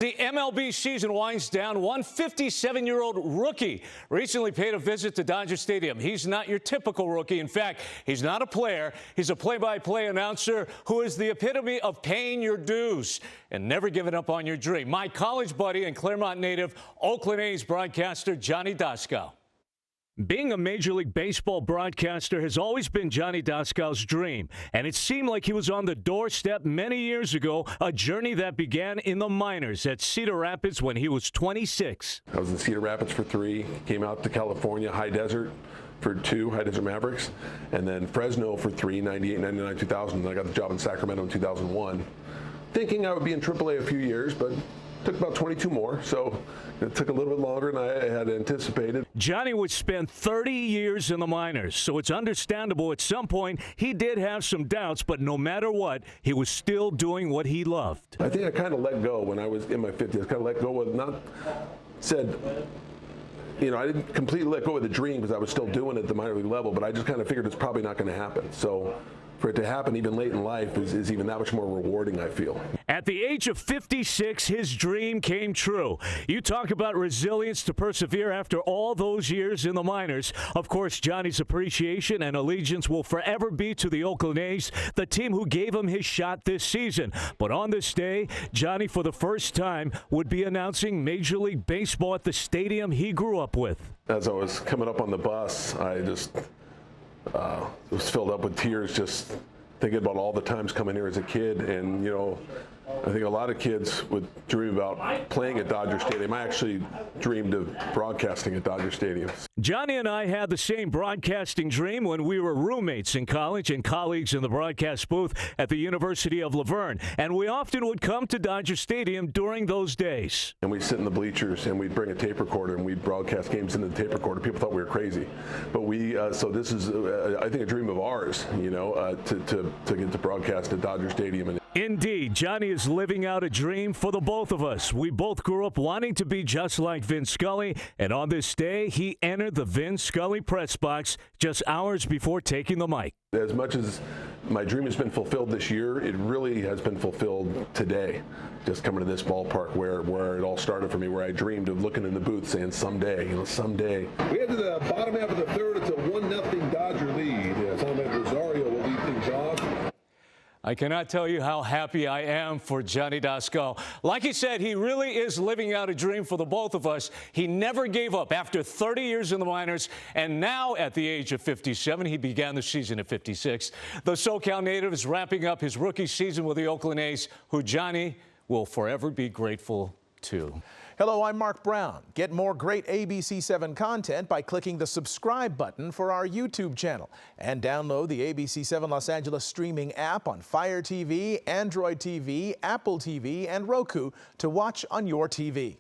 The MLB season winds down. One 57-year-old rookie recently paid a visit to Dodger Stadium. He's not your typical rookie. In fact, he's not a player. He's a play-by-play announcer who is the epitome of paying your dues and never giving up on your dream. My college buddy and Claremont native, Oakland A's broadcaster, Johnny Doskow. Being a Major League Baseball broadcaster has always been Johnny Doskow's dream, and it seemed like he was on the doorstep many years ago, a journey that began in the minors at Cedar Rapids when he was 26. I was in Cedar Rapids for 3, came out to California, High Desert for 2, High Desert Mavericks, and then Fresno for 3, 98, 99, 2000, and I got the job in Sacramento in 2001, thinking I would be in AAA a few years, but took about 22 more, so it took a little bit longer than I had anticipated. Johnny would spend 30 years in the minors, so it's understandable at some point he did have some doubts, but no matter what, he was still doing what he loved. I think I kind of let go when I was in my 50s. I kind of let go with, not said, you know, I didn't completely let go of the dream because I was still doing it at the minor league level, but I just kind of figured it's probably not going to happen. So for it to happen even late in life is even that much more rewarding, I feel. At the age of 56, his dream came true. You talk about resilience to persevere after all those years in the minors. Of course, Johnny's appreciation and allegiance will forever be to the Oakland A's, the team who gave him his shot this season. But on this day, Johnny, for the first time, would be announcing Major League Baseball at the stadium he grew up with. As I was coming up on the bus, I just was filled up with tears just thinking about all the times coming here as a kid. And, you know, I think a lot of kids would dream about playing at Dodger Stadium. I actually dreamed of broadcasting at Dodger Stadium. Johnny and I had the same broadcasting dream when we were roommates in college and colleagues in the broadcast booth at the University of Laverne. And we often would come to Dodger Stadium during those days. And we'd sit in the bleachers and we'd bring a tape recorder and we'd broadcast games into the tape recorder. People thought we were crazy. But so this is, I think, a dream of ours, you know, to get to broadcast at Dodger Stadium. Indeed, Johnny is living out a dream for the both of us. We both grew up wanting to be just like Vin Scully, and on this day, he entered the Vin Scully press box just hours before taking the mic. As much as my dream has been fulfilled this year, it really has been fulfilled today. Just coming to this ballpark where it all started for me, where I dreamed of looking in the booth saying someday, you know, someday. We head to the bottom half of the third. It's a 1-0 Dodger lead. Salman Rosario will lead things off. I cannot tell you how happy I am for Johnny Doskow. Like he said, he really is living out a dream for the both of us. He never gave up after 30 years in the minors, and now at the age of 57, he began the season at 56. The SoCal native is wrapping up his rookie season with the Oakland A's, who Johnny will forever be grateful to. Hello, I'm Mark Brown. Get more great ABC7 content by clicking the subscribe button for our YouTube channel and download the ABC7 Los Angeles streaming app on Fire TV, Android TV, Apple TV, and Roku to watch on your TV.